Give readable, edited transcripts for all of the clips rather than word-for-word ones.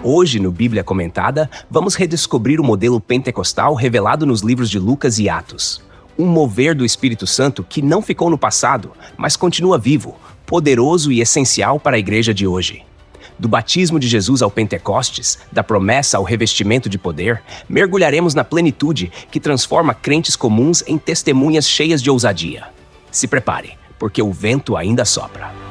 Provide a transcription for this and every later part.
Hoje, no Bíblia Comentada, vamos redescobrir o modelo pentecostal revelado nos livros de Lucas e Atos. Um mover do Espírito Santo que não ficou no passado, mas continua vivo, poderoso e essencial para a igreja de hoje. Do batismo de Jesus ao Pentecostes, da promessa ao revestimento de poder, mergulharemos na plenitude que transforma crentes comuns em testemunhas cheias de ousadia. Se prepare, porque o vento ainda sopra.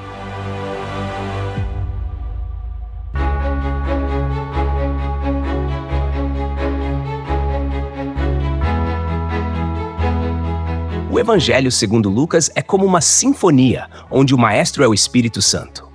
O Evangelho segundo Lucas é como uma sinfonia, onde o maestro é o Espírito Santo.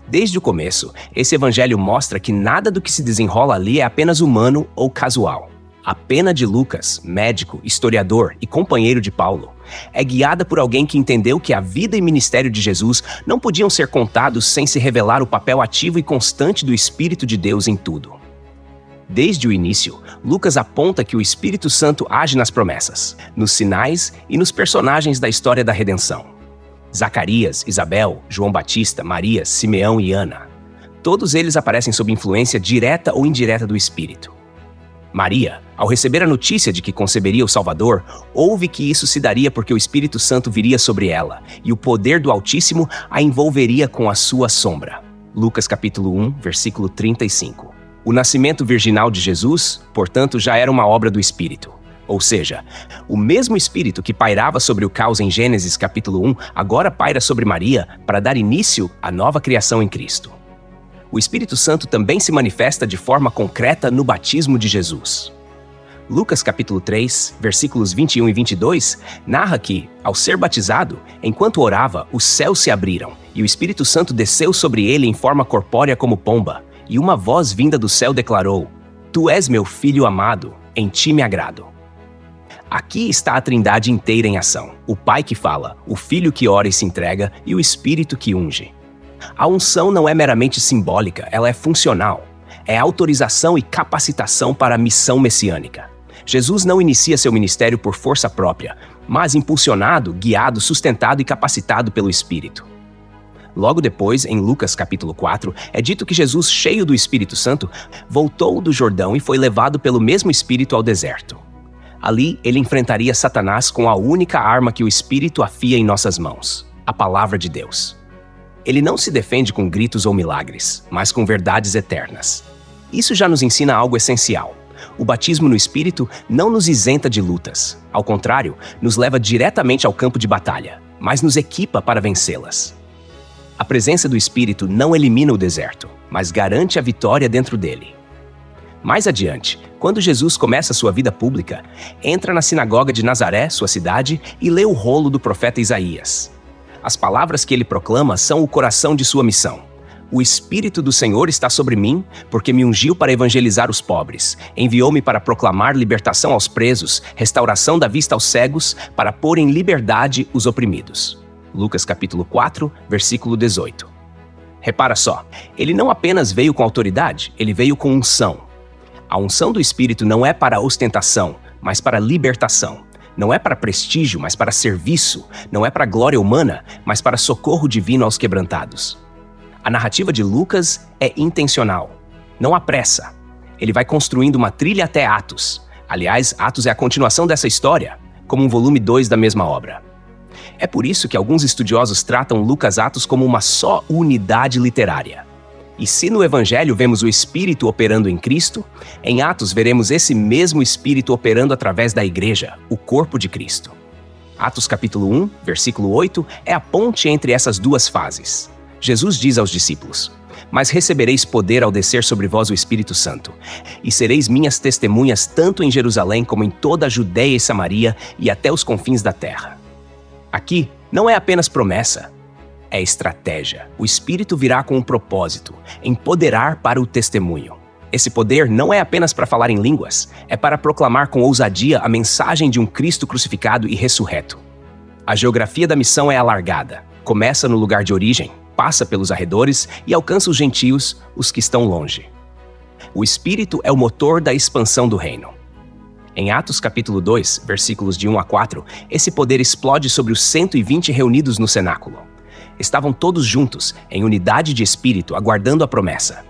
Desde o começo, esse evangelho mostra que nada do que se desenrola ali é apenas humano ou casual. A pena de Lucas, médico, historiador e companheiro de Paulo, é guiada por alguém que entendeu que a vida e ministério de Jesus não podiam ser contados sem se revelar o papel ativo e constante do Espírito de Deus em tudo. Desde o início, Lucas aponta que o Espírito Santo age nas promessas, nos sinais e nos personagens da história da redenção. Zacarias, Isabel, João Batista, Maria, Simeão e Ana. Todos eles aparecem sob influência direta ou indireta do Espírito. Maria, ao receber a notícia de que conceberia o Salvador, ouve que isso se daria porque o Espírito Santo viria sobre ela e o poder do Altíssimo a envolveria com a sua sombra. Lucas capítulo 1, versículo 35. O nascimento virginal de Jesus, portanto, já era uma obra do Espírito. Ou seja, o mesmo Espírito que pairava sobre o caos em Gênesis capítulo 1, agora paira sobre Maria para dar início à nova criação em Cristo. O Espírito Santo também se manifesta de forma concreta no batismo de Jesus. Lucas capítulo 3, versículos 21 e 22, narra que, ao ser batizado, enquanto orava, os céus se abriram, e o Espírito Santo desceu sobre ele em forma corpórea como pomba, e uma voz vinda do céu declarou: "Tu és meu filho amado, em ti me agrado." Aqui está a Trindade inteira em ação. O Pai que fala, o Filho que ora e se entrega e o Espírito que unge. A unção não é meramente simbólica, ela é funcional. É autorização e capacitação para a missão messiânica. Jesus não inicia seu ministério por força própria, mas impulsionado, guiado, sustentado e capacitado pelo Espírito. Logo depois, em Lucas capítulo 4, é dito que Jesus, cheio do Espírito Santo, voltou do Jordão e foi levado pelo mesmo Espírito ao deserto. Ali, ele enfrentaria Satanás com a única arma que o Espírito afia em nossas mãos: a Palavra de Deus. Ele não se defende com gritos ou milagres, mas com verdades eternas. Isso já nos ensina algo essencial. O batismo no Espírito não nos isenta de lutas. Ao contrário, nos leva diretamente ao campo de batalha, mas nos equipa para vencê-las. A presença do Espírito não elimina o deserto, mas garante a vitória dentro dele. Mais adiante, quando Jesus começa sua vida pública, entra na sinagoga de Nazaré, sua cidade, e lê o rolo do profeta Isaías. As palavras que ele proclama são o coração de sua missão. O Espírito do Senhor está sobre mim, porque me ungiu para evangelizar os pobres, enviou-me para proclamar libertação aos presos, restauração da vista aos cegos, para pôr em liberdade os oprimidos. Lucas capítulo 4, versículo 18. Repara só, ele não apenas veio com autoridade, ele veio com unção. A unção do Espírito não é para ostentação, mas para libertação. Não é para prestígio, mas para serviço. Não é para glória humana, mas para socorro divino aos quebrantados. A narrativa de Lucas é intencional. Não há pressa. Ele vai construindo uma trilha até Atos. Aliás, Atos é a continuação dessa história, como um volume 2 da mesma obra. É por isso que alguns estudiosos tratam Lucas Atos como uma só unidade literária. E se no Evangelho vemos o Espírito operando em Cristo, em Atos veremos esse mesmo Espírito operando através da Igreja, o corpo de Cristo. Atos capítulo 1, versículo 8, é a ponte entre essas duas fases. Jesus diz aos discípulos: "Mas recebereis poder ao descer sobre vós o Espírito Santo, e sereis minhas testemunhas tanto em Jerusalém como em toda a Judeia e Samaria e até os confins da terra." Aqui não é apenas promessa, é estratégia. O Espírito virá com um propósito: empoderar para o testemunho. Esse poder não é apenas para falar em línguas, é para proclamar com ousadia a mensagem de um Cristo crucificado e ressurreto. A geografia da missão é alargada. Começa no lugar de origem, passa pelos arredores e alcança os gentios, os que estão longe. O Espírito é o motor da expansão do reino. Em Atos capítulo 2, versículos de 1 a 4, esse poder explode sobre os 120 reunidos no cenáculo. Estavam todos juntos, em unidade de espírito, aguardando a promessa.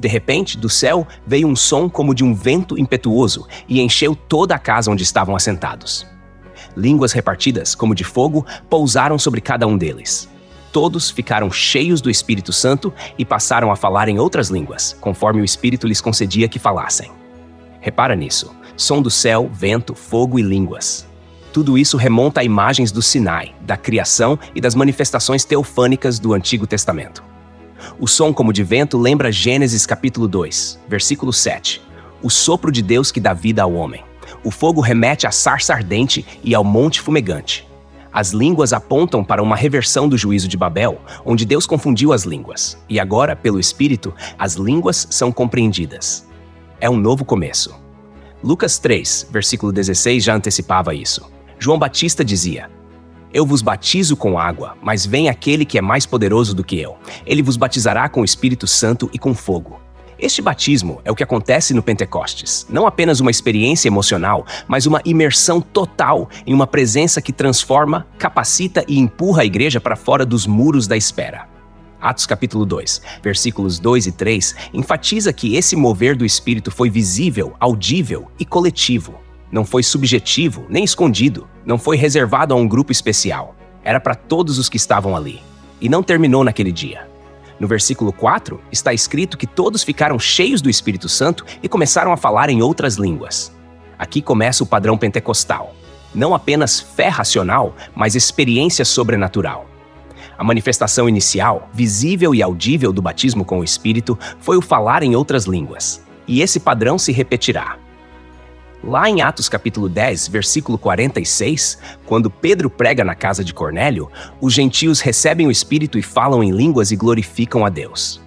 De repente, do céu veio um som como de um vento impetuoso e encheu toda a casa onde estavam assentados. Línguas repartidas, como de fogo, pousaram sobre cada um deles. Todos ficaram cheios do Espírito Santo e passaram a falar em outras línguas, conforme o Espírito lhes concedia que falassem. Repara nisso: som do céu, vento, fogo e línguas. Tudo isso remonta a imagens do Sinai, da criação e das manifestações teofânicas do Antigo Testamento. O som como de vento lembra Gênesis capítulo 2, versículo 7, o sopro de Deus que dá vida ao homem. O fogo remete à sarça ardente e ao monte fumegante. As línguas apontam para uma reversão do juízo de Babel, onde Deus confundiu as línguas, e agora, pelo Espírito, as línguas são compreendidas. É um novo começo. Lucas 3, versículo 16 já antecipava isso. João Batista dizia: Eu vos batizo com água, mas vem aquele que é mais poderoso do que eu. Ele vos batizará com o Espírito Santo e com fogo. Este batismo é o que acontece no Pentecostes. Não apenas uma experiência emocional, mas uma imersão total em uma presença que transforma, capacita e empurra a igreja para fora dos muros da espera. Atos capítulo 2, versículos 2 e 3, enfatiza que esse mover do Espírito foi visível, audível e coletivo. Não foi subjetivo, nem escondido. Não foi reservado a um grupo especial. Era para todos os que estavam ali. E não terminou naquele dia. No versículo 4, está escrito que todos ficaram cheios do Espírito Santo e começaram a falar em outras línguas. Aqui começa o padrão pentecostal. Não apenas fé racional, mas experiência sobrenatural. A manifestação inicial, visível e audível do batismo com o Espírito, foi o falar em outras línguas. E esse padrão se repetirá. Lá em Atos capítulo 10, versículo 46, quando Pedro prega na casa de Cornélio, os gentios recebem o Espírito e falam em línguas e glorificam a Deus.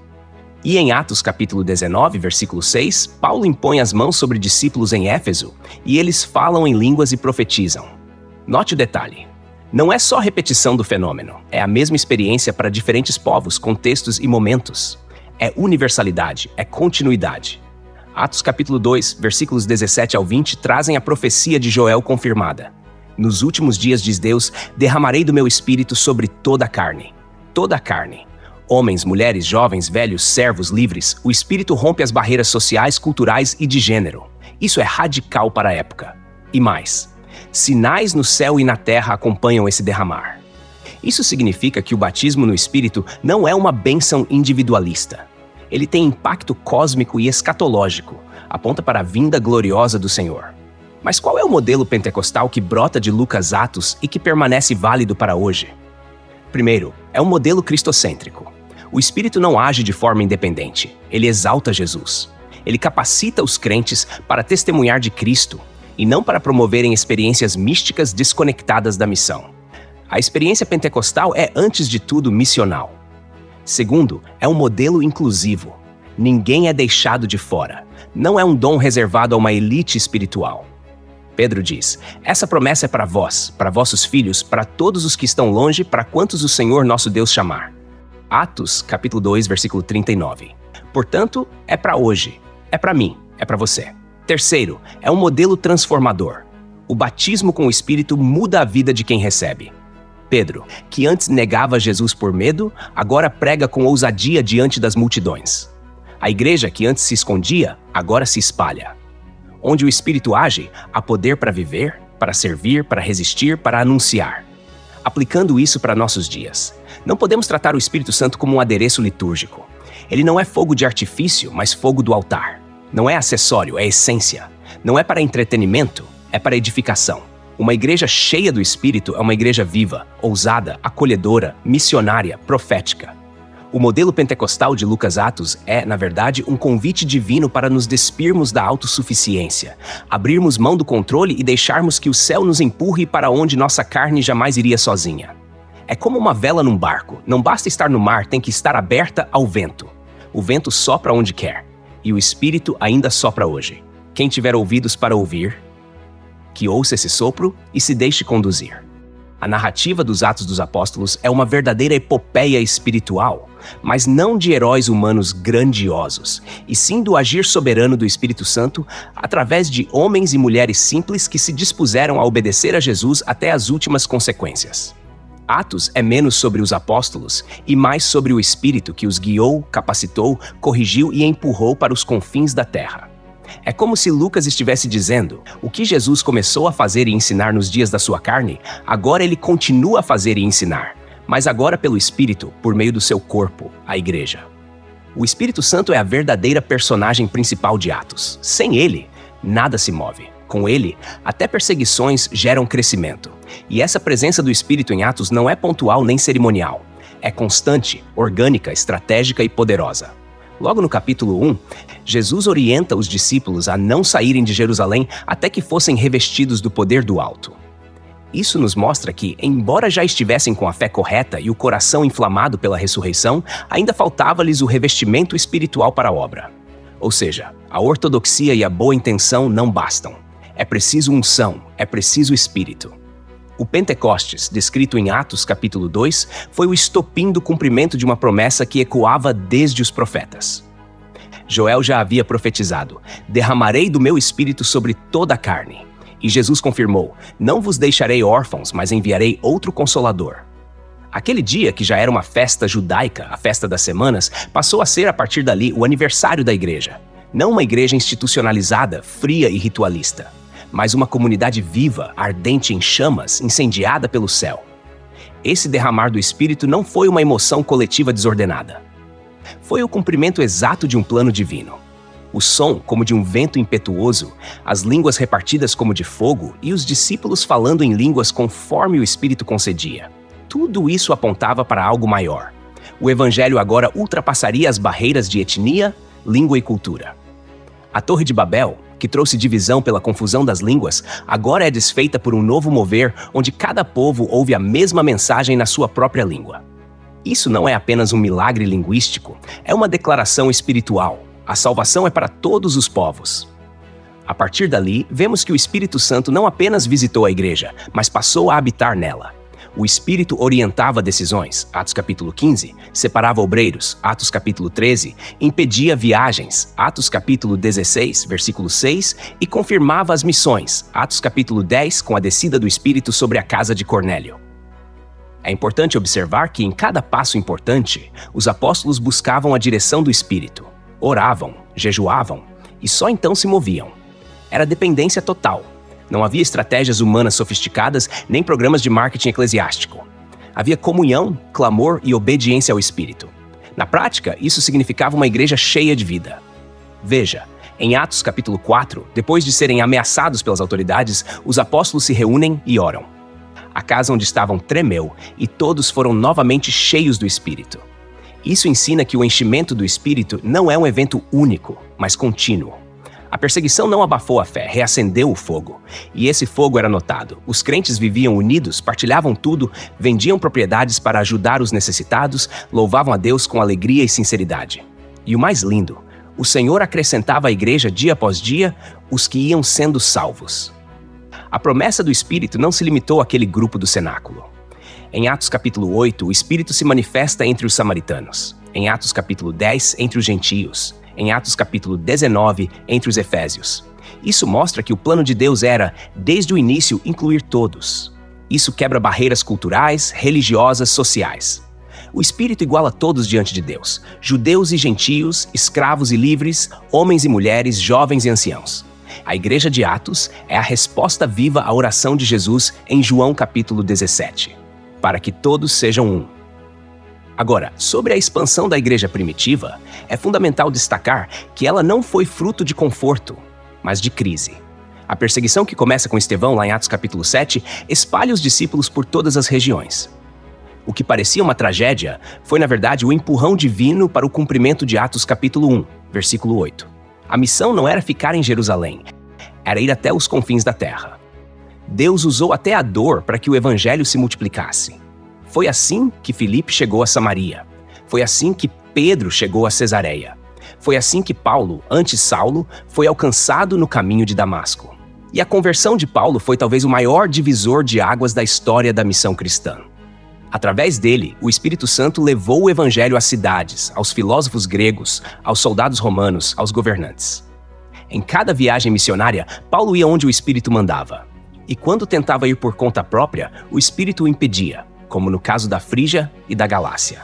E em Atos capítulo 19, versículo 6, Paulo impõe as mãos sobre discípulos em Éfeso e eles falam em línguas e profetizam. Note o detalhe. Não é só repetição do fenômeno, é a mesma experiência para diferentes povos, contextos e momentos. É universalidade, é continuidade. Atos capítulo 2, versículos 17 ao 20, trazem a profecia de Joel confirmada. Nos últimos dias, diz Deus, derramarei do meu espírito sobre toda a carne. Toda a carne. Homens, mulheres, jovens, velhos, servos, livres, o espírito rompe as barreiras sociais, culturais e de gênero. Isso é radical para a época. E mais, sinais no céu e na terra acompanham esse derramar. Isso significa que o batismo no espírito não é uma bênção individualista. Ele tem impacto cósmico e escatológico, aponta para a vinda gloriosa do Senhor. Mas qual é o modelo pentecostal que brota de Lucas Atos e que permanece válido para hoje? Primeiro, é um modelo cristocêntrico. O Espírito não age de forma independente, ele exalta Jesus. Ele capacita os crentes para testemunhar de Cristo e não para promoverem experiências místicas desconectadas da missão. A experiência pentecostal é, antes de tudo, missional. Segundo, é um modelo inclusivo. Ninguém é deixado de fora. Não é um dom reservado a uma elite espiritual. Pedro diz: essa promessa é para vós, para vossos filhos, para todos os que estão longe, para quantos o Senhor nosso Deus chamar. Atos, capítulo 2, versículo 39. Portanto, é para hoje, é para mim, é para você. Terceiro, é um modelo transformador. O batismo com o Espírito muda a vida de quem recebe. Pedro, que antes negava Jesus por medo, agora prega com ousadia diante das multidões. A igreja, que antes se escondia, agora se espalha. Onde o Espírito age, há poder para viver, para servir, para resistir, para anunciar. Aplicando isso para nossos dias, não podemos tratar o Espírito Santo como um adereço litúrgico. Ele não é fogo de artifício, mas fogo do altar. Não é acessório, é essência. Não é para entretenimento, é para edificação. Uma igreja cheia do Espírito é uma igreja viva, ousada, acolhedora, missionária, profética. O modelo pentecostal de Lucas Atos é, na verdade, um convite divino para nos despirmos da autossuficiência, abrirmos mão do controle e deixarmos que o céu nos empurre para onde nossa carne jamais iria sozinha. É como uma vela num barco. Não basta estar no mar, tem que estar aberta ao vento. O vento sopra onde quer, e o Espírito ainda sopra hoje. Quem tiver ouvidos para ouvir, que ouça esse sopro e se deixe conduzir. A narrativa dos Atos dos Apóstolos é uma verdadeira epopeia espiritual, mas não de heróis humanos grandiosos, e sim do agir soberano do Espírito Santo através de homens e mulheres simples que se dispuseram a obedecer a Jesus até as últimas consequências. Atos é menos sobre os apóstolos e mais sobre o Espírito que os guiou, capacitou, corrigiu e empurrou para os confins da terra. É como se Lucas estivesse dizendo: o que Jesus começou a fazer e ensinar nos dias da sua carne, agora ele continua a fazer e ensinar, mas agora pelo Espírito, por meio do seu corpo, a Igreja. O Espírito Santo é a verdadeira personagem principal de Atos. Sem ele, nada se move. Com ele, até perseguições geram crescimento. E essa presença do Espírito em Atos não é pontual nem cerimonial. É constante, orgânica, estratégica e poderosa. Logo no capítulo 1, Jesus orienta os discípulos a não saírem de Jerusalém até que fossem revestidos do poder do alto. Isso nos mostra que, embora já estivessem com a fé correta e o coração inflamado pela ressurreição, ainda faltava-lhes o revestimento espiritual para a obra. Ou seja, a ortodoxia e a boa intenção não bastam. É preciso unção, é preciso Espírito. O Pentecostes, descrito em Atos capítulo 2, foi o estopim do cumprimento de uma promessa que ecoava desde os profetas. Joel já havia profetizado: derramarei do meu Espírito sobre toda a carne. E Jesus confirmou: não vos deixarei órfãos, mas enviarei outro Consolador. Aquele dia, que já era uma festa judaica, a festa das semanas, passou a ser, a partir dali, o aniversário da igreja. Não uma igreja institucionalizada, fria e ritualista, mas uma comunidade viva, ardente em chamas, incendiada pelo céu. Esse derramar do Espírito não foi uma emoção coletiva desordenada. Foi o cumprimento exato de um plano divino. O som como de um vento impetuoso, as línguas repartidas como de fogo e os discípulos falando em línguas conforme o Espírito concedia. Tudo isso apontava para algo maior. O Evangelho agora ultrapassaria as barreiras de etnia, língua e cultura. A Torre de Babel, que trouxe divisão pela confusão das línguas, agora é desfeita por um novo mover onde cada povo ouve a mesma mensagem na sua própria língua. Isso não é apenas um milagre linguístico, é uma declaração espiritual. A salvação é para todos os povos. A partir dali, vemos que o Espírito Santo não apenas visitou a igreja, mas passou a habitar nela. O Espírito orientava decisões, Atos capítulo 15, separava obreiros, Atos capítulo 13, impedia viagens, Atos capítulo 16, versículo 6, e confirmava as missões, Atos capítulo 10, com a descida do Espírito sobre a casa de Cornélio. É importante observar que em cada passo importante, os apóstolos buscavam a direção do Espírito, oravam, jejuavam, e só então se moviam. Era dependência total. Não havia estratégias humanas sofisticadas, nem programas de marketing eclesiástico. Havia comunhão, clamor e obediência ao Espírito. Na prática, isso significava uma igreja cheia de vida. Veja, em Atos capítulo 4, depois de serem ameaçados pelas autoridades, os apóstolos se reúnem e oram. A casa onde estavam tremeu e todos foram novamente cheios do Espírito. Isso ensina que o enchimento do Espírito não é um evento único, mas contínuo. A perseguição não abafou a fé, reacendeu o fogo. E esse fogo era notado. Os crentes viviam unidos, partilhavam tudo, vendiam propriedades para ajudar os necessitados, louvavam a Deus com alegria e sinceridade. E o mais lindo, o Senhor acrescentava à igreja dia após dia os que iam sendo salvos. A promessa do Espírito não se limitou àquele grupo do cenáculo. Em Atos capítulo 8, o Espírito se manifesta entre os samaritanos. Em Atos capítulo 10, entre os gentios. Em Atos capítulo 19, entre os efésios. Isso mostra que o plano de Deus era, desde o início, incluir todos. Isso quebra barreiras culturais, religiosas, sociais. O Espírito iguala todos diante de Deus, judeus e gentios, escravos e livres, homens e mulheres, jovens e anciãos. A igreja de Atos é a resposta viva à oração de Jesus em João capítulo 17, para que todos sejam um. Agora, sobre a expansão da igreja primitiva, é fundamental destacar que ela não foi fruto de conforto, mas de crise. A perseguição que começa com Estevão, lá em Atos capítulo 7, espalha os discípulos por todas as regiões. O que parecia uma tragédia foi, na verdade, o empurrão divino para o cumprimento de Atos capítulo 1, versículo 8. A missão não era ficar em Jerusalém, era ir até os confins da terra. Deus usou até a dor para que o evangelho se multiplicasse. Foi assim que Filipe chegou a Samaria. Foi assim que Pedro chegou a Cesareia. Foi assim que Paulo, antes Saulo, foi alcançado no caminho de Damasco. E a conversão de Paulo foi talvez o maior divisor de águas da história da missão cristã. Através dele, o Espírito Santo levou o evangelho às cidades, aos filósofos gregos, aos soldados romanos, aos governantes. Em cada viagem missionária, Paulo ia onde o Espírito mandava. E quando tentava ir por conta própria, o Espírito o impedia, como no caso da Frígia e da Galácia.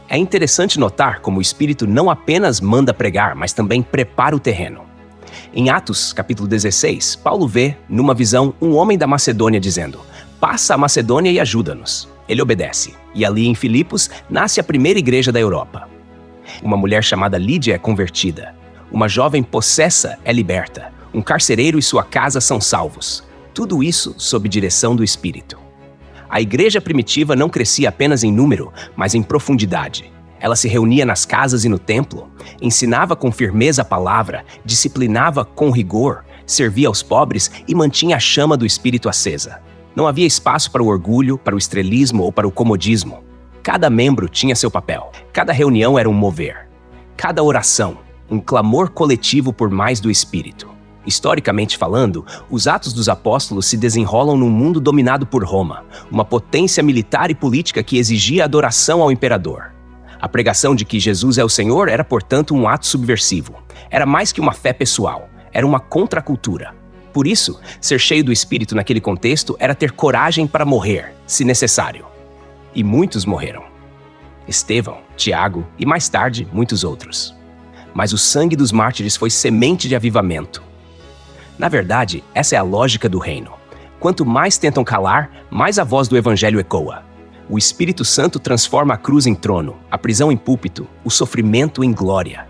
É interessante notar como o Espírito não apenas manda pregar, mas também prepara o terreno. Em Atos, capítulo 16, Paulo vê, numa visão, um homem da Macedônia dizendo: "Passa a Macedônia e ajuda-nos." Ele obedece, e ali em Filipos nasce a primeira igreja da Europa. Uma mulher chamada Lídia é convertida. Uma jovem possessa é liberta. Um carcereiro e sua casa são salvos. Tudo isso sob direção do Espírito. A igreja primitiva não crescia apenas em número, mas em profundidade. Ela se reunia nas casas e no templo, ensinava com firmeza a palavra, disciplinava com rigor, servia aos pobres e mantinha a chama do Espírito acesa. Não havia espaço para o orgulho, para o estrelismo ou para o comodismo. Cada membro tinha seu papel. Cada reunião era um mover. Cada oração, um clamor coletivo por mais do Espírito. Historicamente falando, os Atos dos Apóstolos se desenrolam num mundo dominado por Roma, uma potência militar e política que exigia adoração ao imperador. A pregação de que Jesus é o Senhor era, portanto, um ato subversivo. Era mais que uma fé pessoal, era uma contracultura. Por isso, ser cheio do Espírito naquele contexto era ter coragem para morrer, se necessário. E muitos morreram. Estevão, Tiago e, mais tarde, muitos outros. Mas o sangue dos mártires foi semente de avivamento. Na verdade, essa é a lógica do reino. Quanto mais tentam calar, mais a voz do Evangelho ecoa. O Espírito Santo transforma a cruz em trono, a prisão em púlpito, o sofrimento em glória.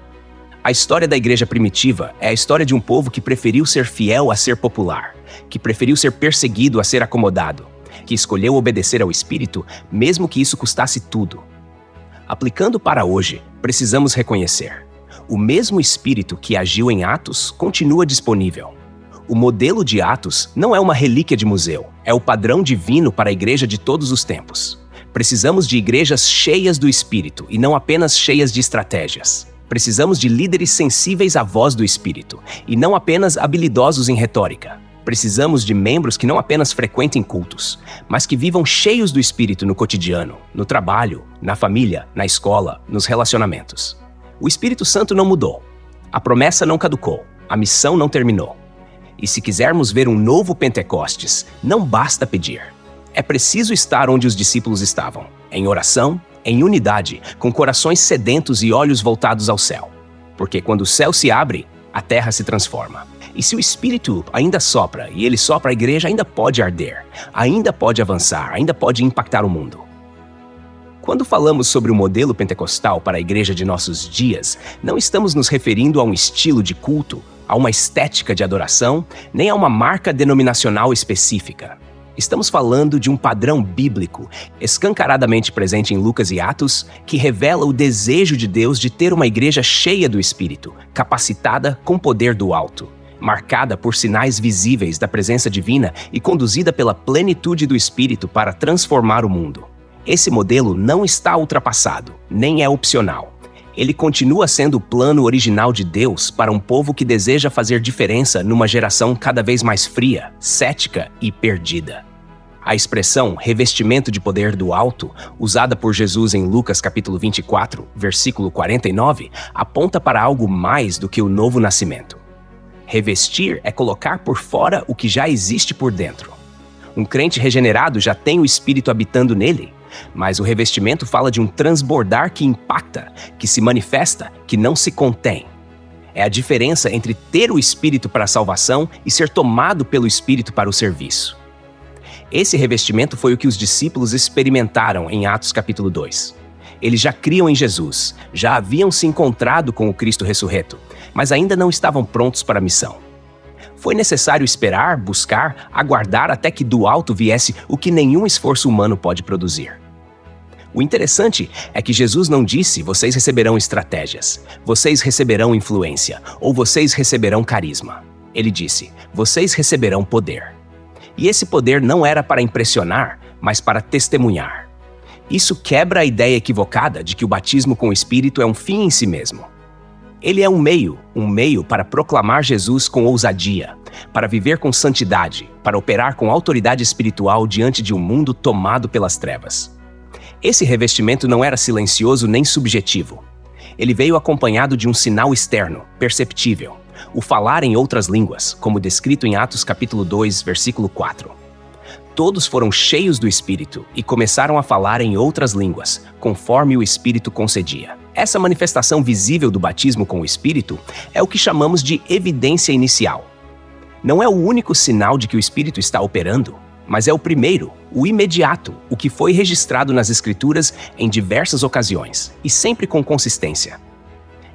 A história da igreja primitiva é a história de um povo que preferiu ser fiel a ser popular, que preferiu ser perseguido a ser acomodado, que escolheu obedecer ao Espírito, mesmo que isso custasse tudo. Aplicando para hoje, precisamos reconhecer: o mesmo Espírito que agiu em Atos continua disponível. O modelo de Atos não é uma relíquia de museu, é o padrão divino para a igreja de todos os tempos. Precisamos de igrejas cheias do Espírito e não apenas cheias de estratégias. Precisamos de líderes sensíveis à voz do Espírito e não apenas habilidosos em retórica. Precisamos de membros que não apenas frequentem cultos, mas que vivam cheios do Espírito no cotidiano, no trabalho, na família, na escola, nos relacionamentos. O Espírito Santo não mudou. A promessa não caducou. A missão não terminou. E se quisermos ver um novo Pentecostes, não basta pedir. É preciso estar onde os discípulos estavam, em oração, em unidade, com corações sedentos e olhos voltados ao céu. Porque quando o céu se abre, a terra se transforma. E se o Espírito ainda sopra, e ele sopra, a igreja ainda pode arder, ainda pode avançar, ainda pode impactar o mundo. Quando falamos sobre o modelo pentecostal para a igreja de nossos dias, não estamos nos referindo a um estilo de culto, a uma estética de adoração, nem a uma marca denominacional específica. Estamos falando de um padrão bíblico, escancaradamente presente em Lucas e Atos, que revela o desejo de Deus de ter uma igreja cheia do Espírito, capacitada com poder do alto, marcada por sinais visíveis da presença divina e conduzida pela plenitude do Espírito para transformar o mundo. Esse modelo não está ultrapassado, nem é opcional. Ele continua sendo o plano original de Deus para um povo que deseja fazer diferença numa geração cada vez mais fria, cética e perdida. A expressão revestimento de poder do alto, usada por Jesus em Lucas capítulo 24, versículo 49, aponta para algo mais do que o novo nascimento. Revestir é colocar por fora o que já existe por dentro. Um crente regenerado já tem o Espírito habitando nele, mas o revestimento fala de um transbordar que impacta, que se manifesta, que não se contém. É a diferença entre ter o Espírito para a salvação e ser tomado pelo Espírito para o serviço. Esse revestimento foi o que os discípulos experimentaram em Atos capítulo 2. Eles já criam em Jesus, já haviam se encontrado com o Cristo ressurreto, mas ainda não estavam prontos para a missão. Foi necessário esperar, buscar, aguardar até que do alto viesse o que nenhum esforço humano pode produzir. O interessante é que Jesus não disse: vocês receberão estratégias, vocês receberão influência, ou vocês receberão carisma. Ele disse: vocês receberão poder. E esse poder não era para impressionar, mas para testemunhar. Isso quebra a ideia equivocada de que o batismo com o Espírito é um fim em si mesmo. Ele é um meio para proclamar Jesus com ousadia, para viver com santidade, para operar com autoridade espiritual diante de um mundo tomado pelas trevas. Esse revestimento não era silencioso nem subjetivo. Ele veio acompanhado de um sinal externo, perceptível, o falar em outras línguas, como descrito em Atos capítulo 2, versículo 4. todos foram cheios do Espírito e começaram a falar em outras línguas, conforme o Espírito concedia. Essa manifestação visível do batismo com o Espírito é o que chamamos de evidência inicial. Não é o único sinal de que o Espírito está operando, mas é o primeiro, o imediato, o que foi registrado nas Escrituras em diversas ocasiões, e sempre com consistência.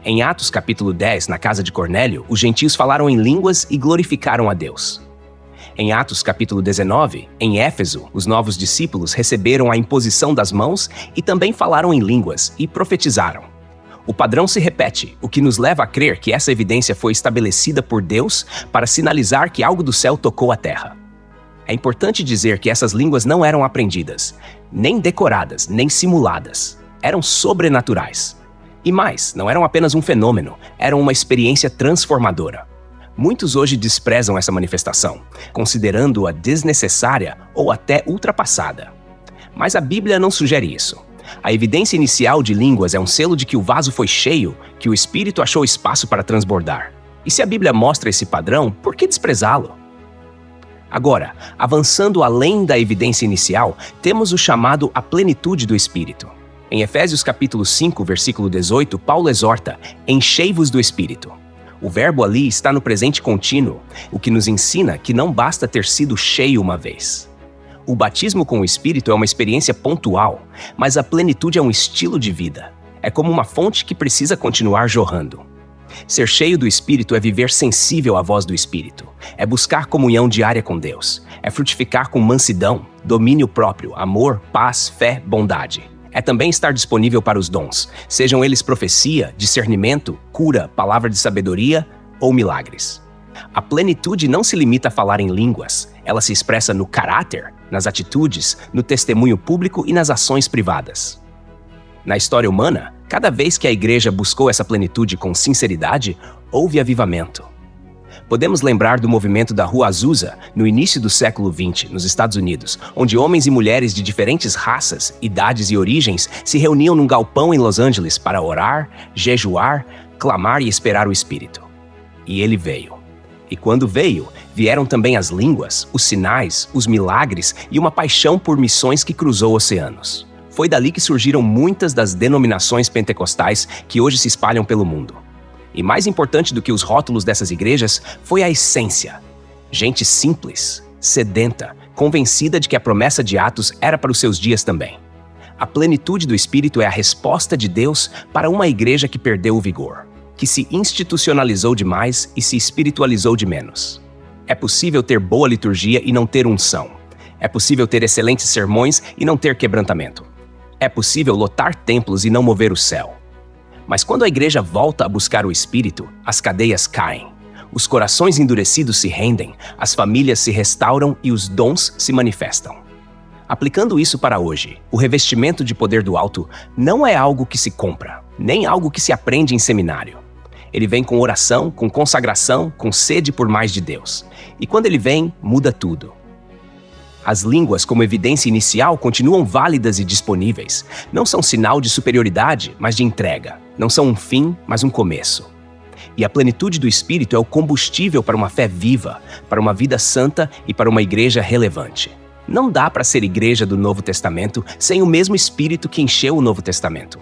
Em Atos capítulo 10, na casa de Cornélio, os gentios falaram em línguas e glorificaram a Deus. Em Atos capítulo 19, em Éfeso, os novos discípulos receberam a imposição das mãos e também falaram em línguas e profetizaram. O padrão se repete, o que nos leva a crer que essa evidência foi estabelecida por Deus para sinalizar que algo do céu tocou a terra. É importante dizer que essas línguas não eram aprendidas, nem decoradas, nem simuladas. Eram sobrenaturais. E mais, não eram apenas um fenômeno, eram uma experiência transformadora. Muitos hoje desprezam essa manifestação, considerando-a desnecessária ou até ultrapassada. Mas a Bíblia não sugere isso. A evidência inicial de línguas é um selo de que o vaso foi cheio, que o Espírito achou espaço para transbordar. E se a Bíblia mostra esse padrão, por que desprezá-lo? Agora, avançando além da evidência inicial, temos o chamado a plenitude do Espírito. Em Efésios capítulo 5, versículo 18, Paulo exorta: enchei-vos do Espírito. O verbo ali está no presente contínuo, o que nos ensina que não basta ter sido cheio uma vez. O batismo com o Espírito é uma experiência pontual, mas a plenitude é um estilo de vida. É como uma fonte que precisa continuar jorrando. Ser cheio do Espírito é viver sensível à voz do Espírito. É buscar comunhão diária com Deus. É frutificar com mansidão, domínio próprio, amor, paz, fé, bondade. É também estar disponível para os dons, sejam eles profecia, discernimento, cura, palavra de sabedoria ou milagres. A plenitude não se limita a falar em línguas, ela se expressa no caráter, nas atitudes, no testemunho público e nas ações privadas. Na história humana, cada vez que a igreja buscou essa plenitude com sinceridade, houve avivamento. Podemos lembrar do movimento da Rua Azusa no início do século XX, nos Estados Unidos, onde homens e mulheres de diferentes raças, idades e origens se reuniam num galpão em Los Angeles para orar, jejuar, clamar e esperar o Espírito. E ele veio. E quando veio, vieram também as línguas, os sinais, os milagres e uma paixão por missões que cruzou oceanos. Foi dali que surgiram muitas das denominações pentecostais que hoje se espalham pelo mundo. E mais importante do que os rótulos dessas igrejas foi a essência. Gente simples, sedenta, convencida de que a promessa de Atos era para os seus dias também. A plenitude do Espírito é a resposta de Deus para uma igreja que perdeu o vigor, que se institucionalizou demais e se espiritualizou de menos. É possível ter boa liturgia e não ter unção. É possível ter excelentes sermões e não ter quebrantamento. É possível lotar templos e não mover o céu. Mas quando a igreja volta a buscar o Espírito, as cadeias caem. Os corações endurecidos se rendem, as famílias se restauram e os dons se manifestam. Aplicando isso para hoje, o revestimento de poder do alto não é algo que se compra, nem algo que se aprende em seminário. Ele vem com oração, com consagração, com sede por mais de Deus. E quando ele vem, muda tudo. As línguas, como evidência inicial, continuam válidas e disponíveis. Não são sinal de superioridade, mas de entrega. Não são um fim, mas um começo. E a plenitude do Espírito é o combustível para uma fé viva, para uma vida santa e para uma igreja relevante. Não dá para ser igreja do Novo Testamento sem o mesmo Espírito que encheu o Novo Testamento.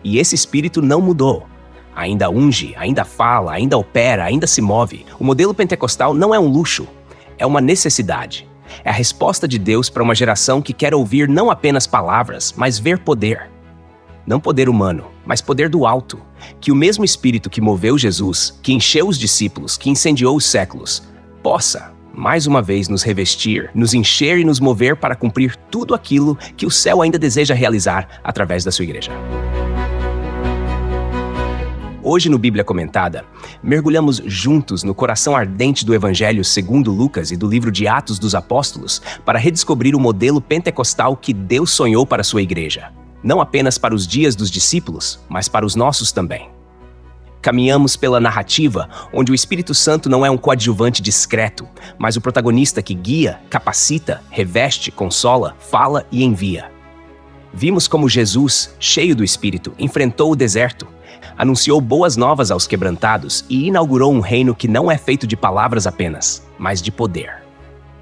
E esse Espírito não mudou. Ainda unge, ainda fala, ainda opera, ainda se move. O modelo pentecostal não é um luxo, é uma necessidade. É a resposta de Deus para uma geração que quer ouvir não apenas palavras, mas ver poder. Não poder humano, mas poder do alto. Que o mesmo Espírito que moveu Jesus, que encheu os discípulos, que incendiou os séculos, possa, mais uma vez, nos revestir, nos encher e nos mover para cumprir tudo aquilo que o céu ainda deseja realizar através da sua igreja. Hoje no Bíblia Comentada, mergulhamos juntos no coração ardente do Evangelho segundo Lucas e do livro de Atos dos Apóstolos para redescobrir o modelo pentecostal que Deus sonhou para a sua igreja. Não apenas para os dias dos discípulos, mas para os nossos também. Caminhamos pela narrativa, onde o Espírito Santo não é um coadjuvante discreto, mas o protagonista que guia, capacita, reveste, consola, fala e envia. Vimos como Jesus, cheio do Espírito, enfrentou o deserto, anunciou boas novas aos quebrantados e inaugurou um reino que não é feito de palavras apenas, mas de poder.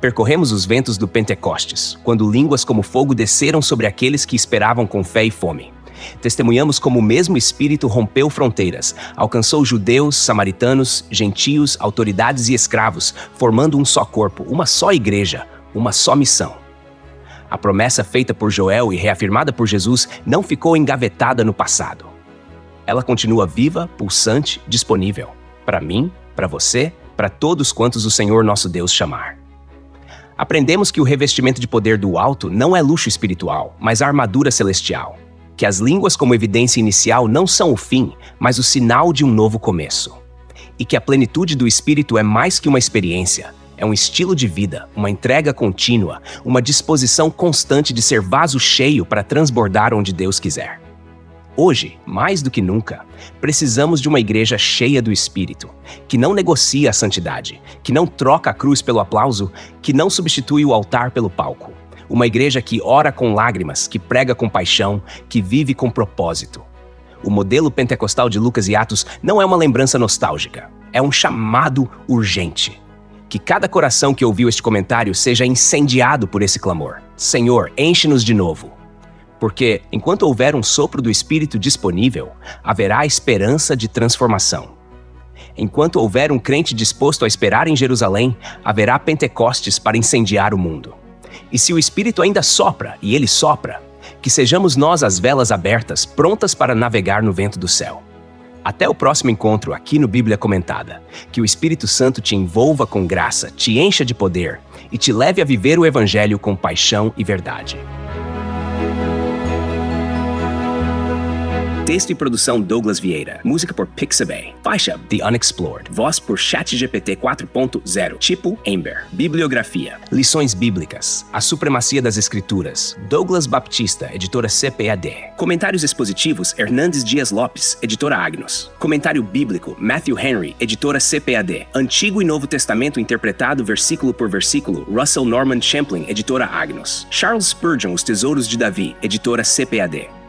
Percorremos os ventos do Pentecostes, quando línguas como fogo desceram sobre aqueles que esperavam com fé e fome. Testemunhamos como o mesmo Espírito rompeu fronteiras, alcançou judeus, samaritanos, gentios, autoridades e escravos, formando um só corpo, uma só igreja, uma só missão. A promessa feita por Joel e reafirmada por Jesus não ficou engavetada no passado. Ela continua viva, pulsante, disponível. Para mim, para você, para todos quantos o Senhor nosso Deus chamar. Aprendemos que o revestimento de poder do alto não é luxo espiritual, mas a armadura celestial. Que as línguas como evidência inicial não são o fim, mas o sinal de um novo começo. E que a plenitude do Espírito é mais que uma experiência, é um estilo de vida, uma entrega contínua, uma disposição constante de ser vaso cheio para transbordar onde Deus quiser. Hoje, mais do que nunca, precisamos de uma igreja cheia do Espírito, que não negocia a santidade, que não troca a cruz pelo aplauso, que não substitui o altar pelo palco. Uma igreja que ora com lágrimas, que prega com paixão, que vive com propósito. O modelo pentecostal de Lucas e Atos não é uma lembrança nostálgica, é um chamado urgente. Que cada coração que ouviu este comentário seja incendiado por esse clamor. Senhor, enche-nos de novo. Porque, enquanto houver um sopro do Espírito disponível, haverá esperança de transformação. Enquanto houver um crente disposto a esperar em Jerusalém, haverá Pentecostes para incendiar o mundo. E se o Espírito ainda sopra, e ele sopra, que sejamos nós as velas abertas, prontas para navegar no vento do céu. Até o próximo encontro aqui no Bíblia Comentada. Que o Espírito Santo te envolva com graça, te encha de poder e te leve a viver o Evangelho com paixão e verdade. Texto e produção Douglas Vieira. Música por Pixabay. Faixa The Unexplored. Voz por ChatGPT 4.0. Tipo Ember. Bibliografia. Lições bíblicas. A supremacia das escrituras. Douglas Baptista, editora CPAD. Comentários expositivos Hernandes Dias Lopes, editora Agnos. Comentário bíblico Matthew Henry, editora CPAD. Antigo e Novo Testamento interpretado versículo por versículo Russell Norman Champlin, editora Agnos. Charles Spurgeon, Os Tesouros de Davi, editora CPAD.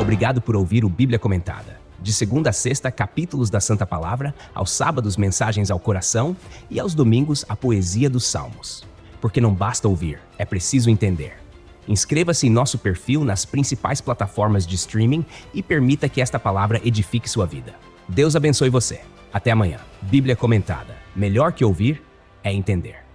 Obrigado por ouvir o Bíblia Comentada. De segunda a sexta, capítulos da Santa Palavra, aos sábados, mensagens ao coração e aos domingos, a poesia dos Salmos. Porque não basta ouvir, é preciso entender. Inscreva-se em nosso perfil nas principais plataformas de streaming e permita que esta palavra edifique sua vida. Deus abençoe você. Até amanhã. Bíblia Comentada. Melhor que ouvir é entender.